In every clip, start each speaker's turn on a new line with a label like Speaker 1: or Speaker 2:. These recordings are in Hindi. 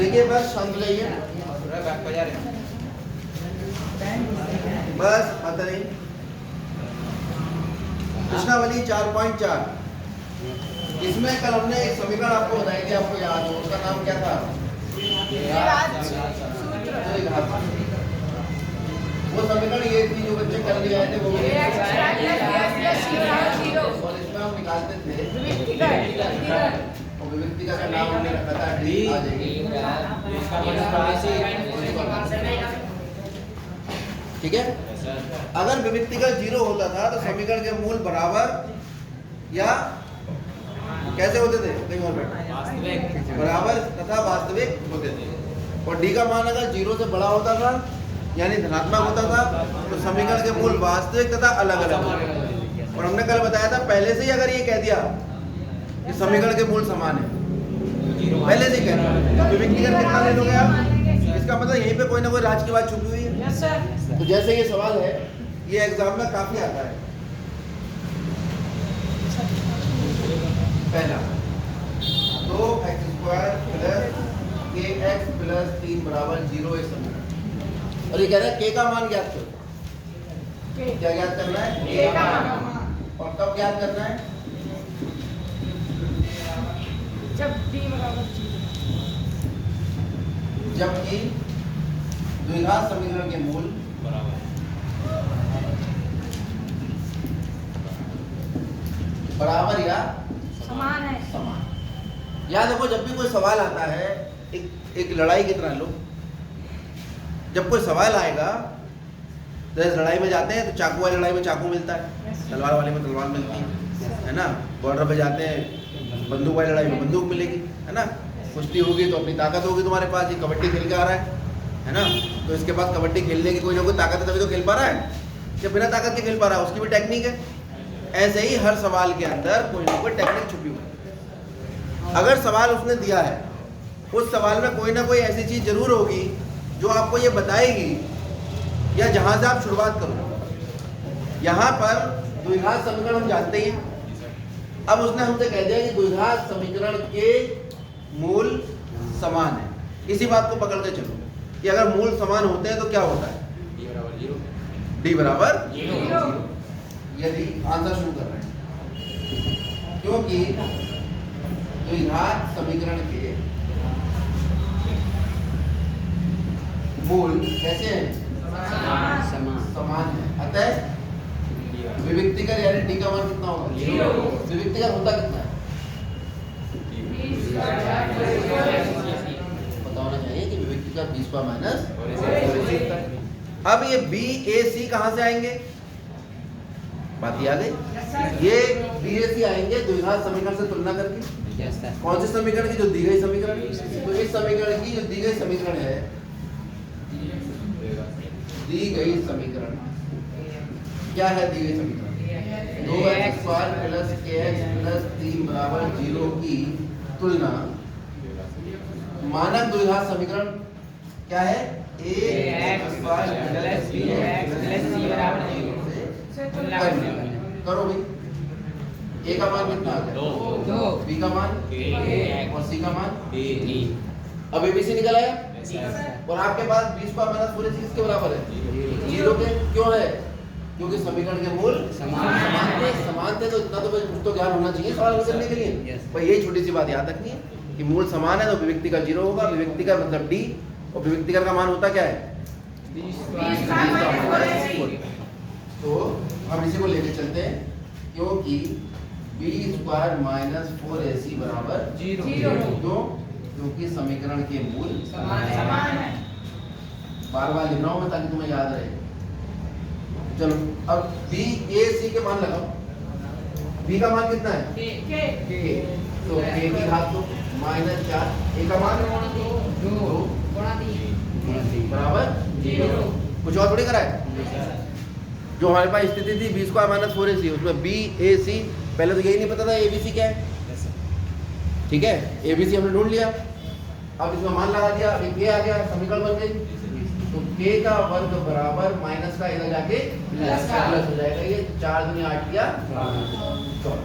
Speaker 1: देखिए बस शांत रहिए, बस आता नहीं। प्रश्नावली 4.4, इसमें कल हमने एक समीकरण आपको बताया कि आपको याद हो, उसका नाम क्या था? वो समीकरण ये थी जो बच्चे कर लिया थे, वो और इसमें हम निकालते थे विविक्तिका का नाम हमने रखा था डी। आ जाएगी, ठीक है। अगर विविक्तिका 0 होता था तो समीकरण के मूल बराबर या कैसे होते थे? कहीं और बैठ, बराबर तथा वास्तविक होते थे। और डी का मान अगर 0 से बड़ा होता था यानी धनात्मक होता था तो समीकरण के मूल वास्तविक तथा अलग अलग होते। और हमने कल बताया था पहले से ही अगर ये कह दिया कि समीकरण के मूल समान है, पहले से ही कह दिया तो विविक्तिका कितना ले लोगे आप? इसका मतलब यहीं पे कोई ना कोई राज की बात छुपी हुई है। तो जैसे ये सवाल है, ये एग्जाम में काफी आता है। पहला 2x² प्लस kx प्लस 3 बराबर 0 है समीकरण। और ये कह रहा है k का मान ज्ञात करो। क्या ज्ञात करना है? k का मान। और कब ज्ञात करना है? जबकि द्विघात समीकरण के मूल बराबर या
Speaker 2: समान है।
Speaker 1: समान। याद रखो, जब भी कोई सवाल आता है, एक लड़ाई की तरह लो। जब कोई सवाल आएगा तो इस लड़ाई में जाते हैं तो चाकू वाली लड़ाई में चाकू मिलता है, तलवार वाली में तलवार मिलती है ना। बॉर्डर पे जाते हैं, बंदूक वाली लड़ाई में बंदूक मिलेगी, है ना। कुश्ती होगी तो अपनी ताकत होगी तुम्हारे पास। ये कबड्डी खेल के आ रहा है ना, तो इसके पास कबड्डी खेलने की कोई ना कोई ताकत है, तभी तो खेल पा रहा है। जब बिना ताकत के खेल पा रहा है, उसकी भी टेक्निक है। ऐसे ही हर सवाल के अंदर कोई ना कोई टेक्निक छुपी हुई है। अगर सवाल उसने दिया है, उस सवाल में कोई ना कोई ऐसी चीज जरूर होगी जो आपको ये बताएगी या जहां से आप शुरुआत करो। यहाँ पर द्विघात समीकरण हम जानते ही हैं। अब उसने हमसे कह दिया कि द्विघात समीकरण के मूल समान है। इसी बात को पकड़ के चलो कि अगर मूल समान होते हैं तो क्या होता है? d बराबर 0। यदि आंसर शुरू कर रहे हैं, क्योंकि द्विघात समीकरण के मूल कैसे हैं? समान है। अतः विविक्तिका यानी d का मान कितना होगा? 0। विविक्तिका होता कितना है? पता होना चाहिए कि विविक्तिका 20 माइनस। अब ये बी ए सी कहां से आएंगे? बात ये आ गई। ये बी ए सी आएंगे द्विघात समीकरण से तुलना करके। कौन से समीकरण की? जो दी गई समीकरण। तो इस समीकरण की जो दी गई समीकरण है, दी गई समीकरण क्या है? दी गई समीकरण 2x² प्लस kx प्लस 3 बराबर 0 की तुलना मानक द्विघात समीकरण क्या है? ax² plus bx plus c बराबर 0 से करो भाई। a का मान कितना आ गया? 2। b का मान और c का मान 3। अब abc निकल आया और आपके पास 20 का माइनस पूरे चीज के बराबर है 0 के। क्यों है? क्योंकि समीकरण के मूल समान थे। तो इतना तो कुछ तो ज्ञान होना चाहिए सवाल करने के लिए। भाई यही छोटी सी बात याद रखनी है कि मूल समान है तो विविक्तिका 0 होगा। विविक्तिका मतलब d और विविक्तिका का मान होता क्या है? 20। तो हम इसी को लेके चलते हैं, क्योंकि b² माइनस 4ac बराबर 0। क्योंकि समीकरण के मूल समान है। बार बार लिख रहा हूं मैं ताकि तुम्हें याद रहे। चलो अब बी ए सी के मान लगाओ। बी का मान कितना है? k। तो k की घात तो -4। a का मान 2 बराबर 0। कुछ और थोड़ी करा है। जो हमारे पास स्थिति थी b² माइनस 4ac, उसमें बी ए सी पहले तो यही नहीं पता था abc क्या है। ठीक है, abc हमने ढूंढ लिया। अब इसमें मान लगा दिया, अभी k आ गया, समीकरण बन गई। तो k का वर्ग बराबर माइनस का इधर जाके प्लस हो जाएगा। ये 4 दूनी 8 किया 24।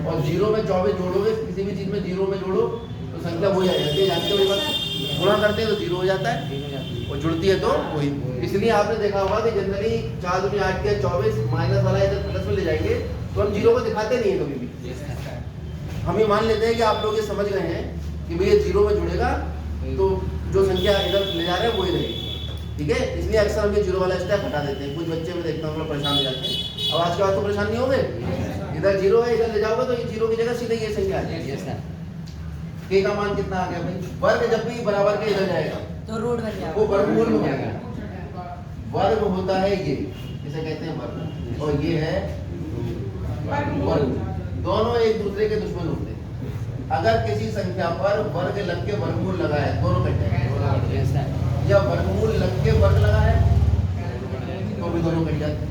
Speaker 1: और 0 में 24 जोड़ोगे, किसी भी चीज में 0 में जोड़ो तो संख्या हो जाएगी। जानते हो ये बात? गुणा करते हैं तो 0 हो जाता है और जुड़ती है तो वही। इसलिए आपने देखा होगा कि जनरली 4 दूनी 8 के 24 माइनस वाला इधर प्लस में ले जाएंगे तो हम 0 को दिखाते नहीं है कभी भी। हम ये मान लेते हैं कि आप लोग ये समझ गए हैं कि भैया 0 में जुड़ेगा तो जो संख्या इधर ले जा रहे हैं वही रहेगी, ठीक है। इसलिए अक्सर हम ये 0 वाला स्टेप हटा देते हैं। कुछ बच्चे में देखता हूँ परेशान हो जाते हैं। अब आज के बाद तो परेशान नहीं होंगे, इधर 0 है इधर ले जाओगे तो ये 0 की जगह सीधे ये संख्या आ जाएगी। के का मान कितना आ गया भाई? वर्ग जब भी बराबर के इधर जाएगा
Speaker 2: तो रूट बन जाएगा,
Speaker 1: वो वर्गमूल में जाएगा। वर्ग होता है ये, इसे कहते हैं वर्ग, और ये है वर्ग। दोनों एक दूसरे के दुश्मन होते हैं। अगर किसी संख्या पर वर्ग लग के वर्गमूल लगा है दोनों कट जाएंगे, या वर्गमूल लग के वर्ग लगा है तो भी दोनों कट जाते हैं,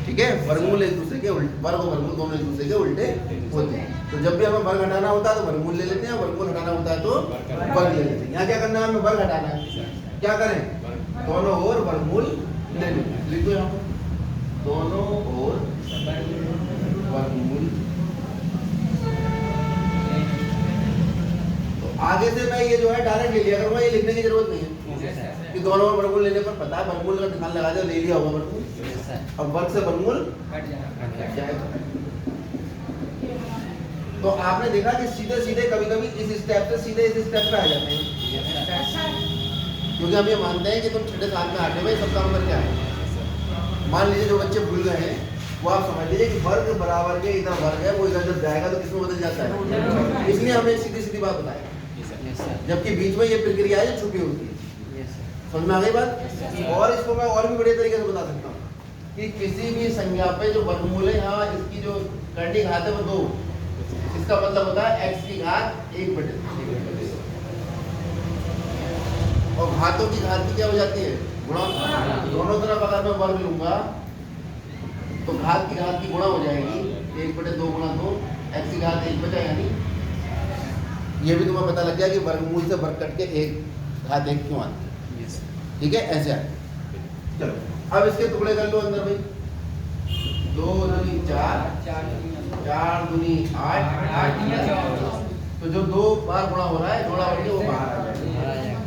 Speaker 1: ठीक है। वर्गमूल एक दूसरे के उल्टे, वर्ग और वर्गमूल दोनों एक दूसरे के उल्टे होते हैं। तो जब भी हमें वर्ग हटाना होता है तो वर्गमूल ले लेते हैं, वर्गमूल हटाना होता है तो वर्ग ले लेते हैं। यहाँ क्या करना है, हमें वर्ग हटाना है। क्या करें, दोनों ओर वर्गमूल ले लें। लिख दो यहाँ पर, दोनों ओर वर्गमूल। तो आगे से मैं ये जो है डायरेक्ट ले लिया करूँगा, ये लिखने की जरूरत नहीं है कि दोनों ओर वर्गमूल लेने पर पता है वर्गमूल का निशान लगा दिया, ले लिया होगा वर्गमूल। अब वर्ग से वर्गमूल कट जाएगा। तो आपने देखा कि सीधे सीधे कभी कभी इस स्टेप से सीधे इस स्टेप पे आ जाते हैं, क्योंकि हम ये मानते हैं कि तुम 6 साल में 8वें सब काम करके आए। मान लीजिए जो बच्चे भूल गए हैं वो आप समझ लीजिए कि वर्ग बराबर के इधर वर्ग है, वो इधर जब जाएगा तो किसमें बदल जाता है। इसलिए हमने सीधी सीधी बात बताई, जबकि बीच में ये प्रक्रिया है छुपी होती है। समझ में आ गई बात। और इसको मैं और भी बढ़िया तरीके से बता सकता हूँ कि किसी भी संख्या पे जो वर्गमूल है, यहाँ इसकी जो करनी घात है वो 2, इसका मतलब होता है x की घात 1/2। और घातों की घात की क्या हो जाती है, गुणा। दोनों तरफ अगर मैं वर्ग लूंगा तो घात की घात की गुणा हो जाएगी, 1/2 गुणा 2, x की घात 1 बचा। यानी ये भी तुम्हें पता लग गया कि वर्गमूल से वर्ग कट के 1 घात 1 क्यों आती है, ठीक है। ऐसे आए। चलो अब इसके टुकड़े कर लो अंदर भाई। 2 दूनी 4, 4 दूनी 8, 8 तो जो 2 बार गुणा हो रहा है जोड़ा करके वो बाहर आ जाएगा।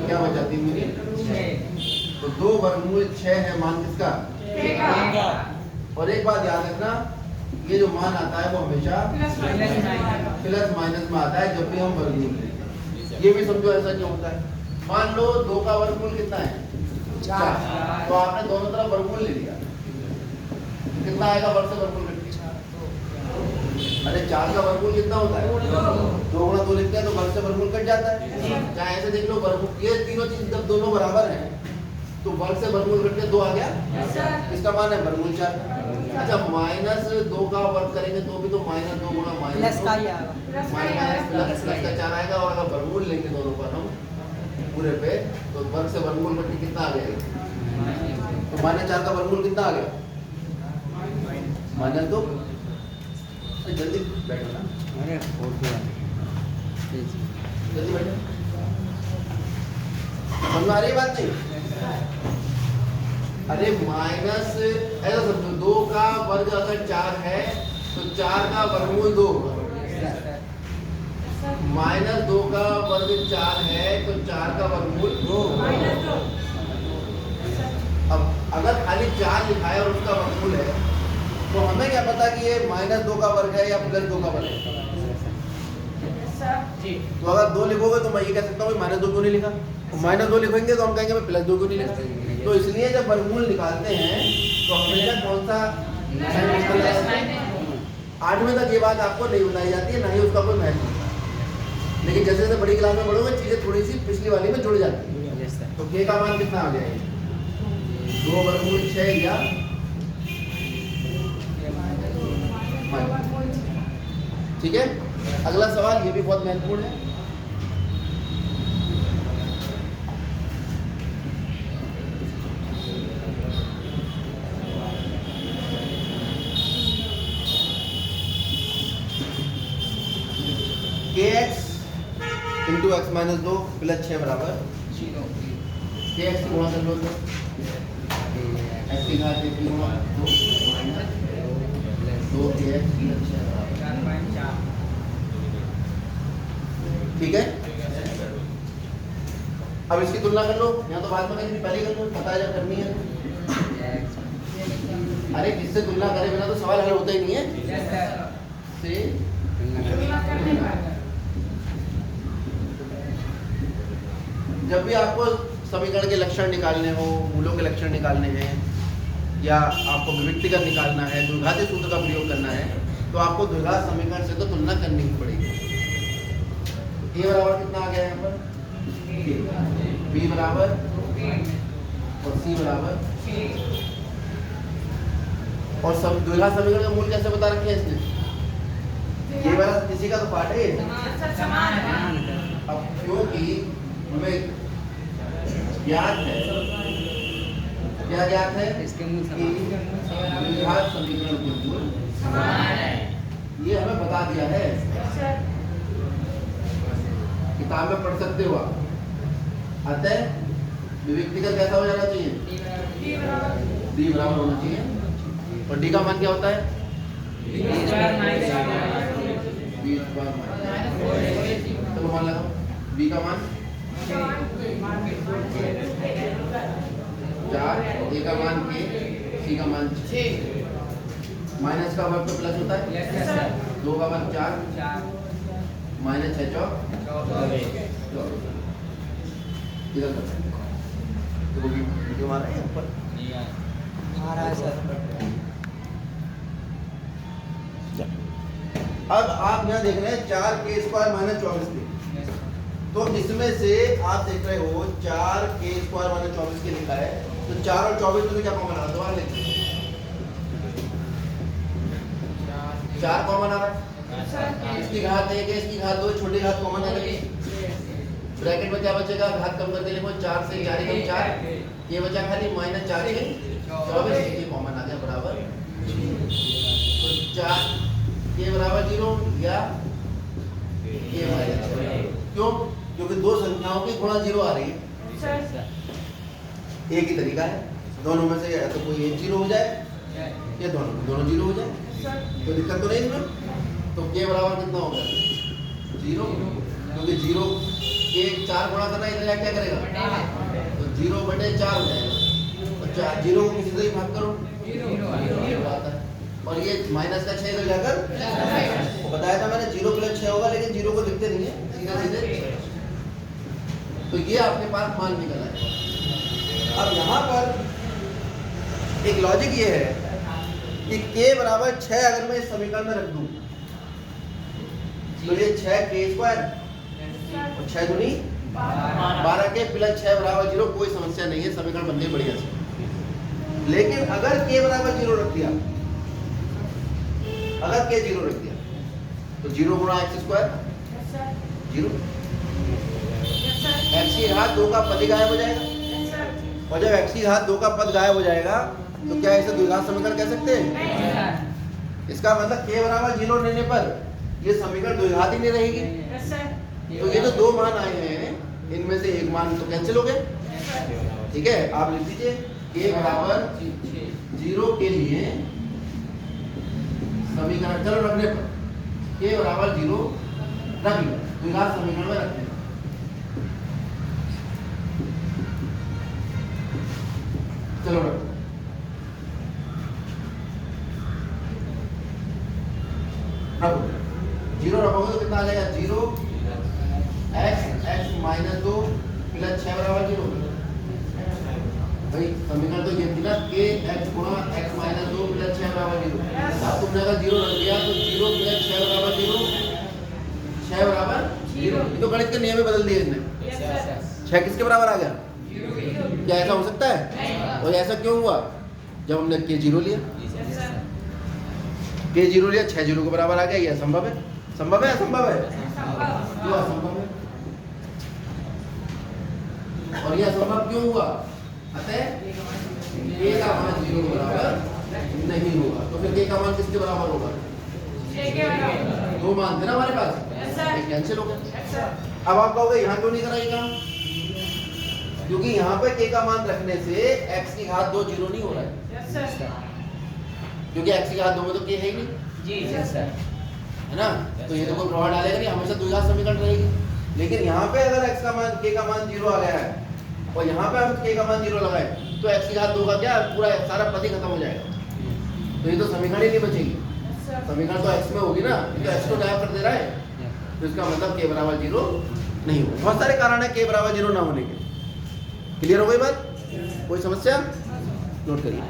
Speaker 1: क्या बचा 3 दूनी, तो 2 वर्गमूल 6 है मान किसका। और एक बात याद रखना, ये जो मान आता है वो हमेशा प्लस माइनस में आता है जब भी हम वर्गमूल लेते हैं। ये भी समझो ऐसा क्यों होता है। मान लो 2 का वर्गमूल कितना है, 4, तो आपने दोनों तरफ वर्गमूल ले लिया, कितना आएगा वर्ग से वर्गमूल कट के। अरे 4 का वर्गमूल कितना होता है, 2 गुणा 2 लिखते हैं तो वर्ग से वर्गमूल कट जाता है। चाहे ऐसे देख लो, वर्गमूल ये तीनों चीज जब दोनों बराबर हैं तो वर्ग से वर्गमूल कट के 2 आ गया, इसका मान है वर्गमूल 4। अच्छा -2 का वर्ग करेंगे तो भी तो -2 गुणा
Speaker 2: प्लस का ही आएगा,
Speaker 1: प्लस का 4 आएगा। और अगर वर्गमूल लेंगे दोनों पर हम पूरे पे तो वर्ग से वर्गमूल कट के कितना आ गया, तो -4 का वर्गमूल कितना आ गया, -2। जल्दी बैठो ना, जल्दी बैठो, समझ में आ रही बात नहीं। अरे माइनस ऐसा समझो, 2 का वर्ग अगर 4 है तो 4 का वर्गमूल 2, -2 का वर्ग 4 है तो 4 का वर्गमूल 2। अब अगर खाली 4 लिखा है और उसका वर्गमूल है तो हमें क्या पता कि ये -2 का वर्ग है या +2 का वर्ग है। तो अगर 2 लिखोगे तो मैं ये कह सकता हूँ -2 क्यों नहीं लिखा, -2 लिखेंगे तो हम कहेंगे मैं +2 क्यों नहीं लिखा। तो इसलिए जब वर्गमूल निकालते हैं तो हमेशा कौन सा 8वें तक ये बात आपको नहीं बताई जाती है, ना ही उसका कोई महत्व होता है। लेकिन जैसे जैसे बड़ी क्लास में बढ़ोगे चीजें थोड़ी सी पिछली वाली में जुड़ जाती है। तो के का मान कितना आ जाएगा, 2 वर्गमूल 6 या ठीक है। अगला सवाल ये भी बहुत महत्वपूर्ण है। kx into x minus 2 plus 6 बराबर 0। kx गुणा कर लो तो x की घात 1 गुणा 2 माइनस 2kx प्लस 6 बराबर, ठीक है। अब इसकी तुलना कर लो, यहाँ तो बाद में कहीं पहले कर लो, पता है जब करनी है। अरे किससे तुलना करे बिना तो सवाल हल होता ही नहीं है। से जब भी आपको समीकरण के लक्षण निकालने हो, मूलों के लक्षण निकालने हैं, या आपको विविक्तिकर निकालना है, द्विघाती सूत्र का प्रयोग करना है, तो आपको द्विघात समीकरण से तो तुलना करनी ही पड़ेगी। ए बराबर कितना आ गया यहाँ पर, बी बराबर और सी बराबर, और सब द्विघात समीकरण का मूल कैसे बता रखे हैं इसने, ये वाला किसी का तो पार्ट है समान है। अब क्योंकि हमें ज्ञात है, क्या ज्ञात है, इसके मूल द्विघात समीकरण के मूल समान है, ये हमें बता दिया है, किताब में पढ़ सकते हो आप। अतः विविक्तिकर कैसा हो जाना चाहिए, डी बराबर होना चाहिए। और डी का मान क्या होता है, तो मान लगाओ, बी का मान 4, ए का मान k, सी का मान 6, माइनस का वर्ग तो प्लस होता है, 2 का वर्ग 4, माइनस 6 14, इधर तो हमारा है ऊपर आ रहा है सर। अब आप यहाँ देख रहे हैं 4k² - 24k, तो इसमें से आप देख रहे हो 4k² - 24k लिखा है, तो 4 और 24 में क्या कॉमन आ रहा है, दोबारा लिखिए, 4 कॉमन आ रहा है, इसकी घात 1 है, इसकी घात 2, छोटी घात कॉमन आ रही है, ब्रैकेट में क्या बचेगा, घात कम करके लिखो, 4 से 11 कम 4, ये बचा खाली -4 से 24, ये कॉमन आ गया बराबर, तो 4 के बराबर 0 या के बराबर 0, क्यों, क्योंकि दो संख्याओं की गुणा 0 आ रही है, एक ही तरीका है, दोनों में से या तो कोई एक 0 हो जाए या दोनों 0 हो जाए, तो दिक्कत तो नहीं इसमें। तो के बराबर कितना होगा, 0, क्योंकि 0 के 4 गुणा करना, इधर क्या करेगा, तो 0/4 हो जाएगा, और 0 को किसी से भी भाग करो 0 आता है, और ये माइनस का 6 इधर जाकर बताया था मैंने, 0 + 6 होगा, लेकिन 0 को लिखते नहीं है, सीधे तो ये आपके पास मान निकल आएगा। अब यहाँ पर एक लॉजिक ये है कि k बराबर 6 अगर मैं इस समीकरण में रख दूं, तो ये 6k² और 6 दूनी 12k + 6 बराबर 0, कोई समस्या नहीं है, समीकरण बन गए बढ़िया से। लेकिन अगर k बराबर 0 रख दिया, अगर k 0 रख दिया, तो 0 × x² 0, x की घात 2 का पद ही गायब हो जाएगा, और जब x की घात 2 का पद गायब हो जाएगा, तो क्या इसे द्विघात समीकरण कह सकते हैं? इसका मतलब k बराबर 0 लेने पर ये समीकरण द्विघात ही नहीं रहेगी। तो ये जो दो मान आए हैं, इनमें से एक मान तो कैंसिल हो गए, ठीक है, आप लिख दीजिए k बराबर 0 के लिए समीकरण, चलो रखने पर k बराबर 0 रख लो, द्विघात समीकरण में रखने, चलो रखो, 0 रखोगे तो कितना आ जाएगा, 0 x - 2 + 6 बराबर 0। भाई समीकरण तो ये थी ना, k x गुणा x - 2 + 6 बराबर 0। अब तुमने अगर 0 रख दिया तो 0 + 6 बराबर 0, 6 बराबर 0। ये तो गणित के नियम ही बदल दिए इसने। 6 किसके बराबर आ गया, क्या ऐसा हो सकता है? और ऐसा क्यों हुआ, जब हमने k 0 लिया, k 0 लिया, 6 0 के बराबर आ गया, ये असंभव है, संभव है असंभव है, क्यों असंभव है, और ये असंभव क्यों हुआ, अतः k का मान 0 के बराबर नहीं होगा, तो फिर k का मान किसके बराबर होगा, दो मान थे ना हमारे पास, एक कैंसिल हो गया। अब आप कहोगे यहाँ क्यों नहीं कराई काम, क्योंकि यहाँ पे k का मान रखने से x की घात 2 0 नहीं हो रहा है, क्योंकि x की घात 2 में तो k है ही नहीं, है ना, तो ये तो कोई प्रभाव डालेगा नहीं, हमेशा द्विघात समीकरण रहेगी। लेकिन यहाँ पे अगर x का मान k का मान 0 आ गया है और यहाँ पे हम k का मान 0 लगाए तो x की घात 2 का क्या पूरा सारा पद ही खत्म हो जाएगा। तो ये तो समीकरण ही नहीं बचेगी, समीकरण तो x में होगी ना, ये तो x को गायब कर दे रहा है, तो इसका मतलब k बराबर 0 नहीं होगा। बहुत सारे कारण है k बराबर 0 ना होने के। क्लियर हो गई बात? कोई समस्या? नोट करिए।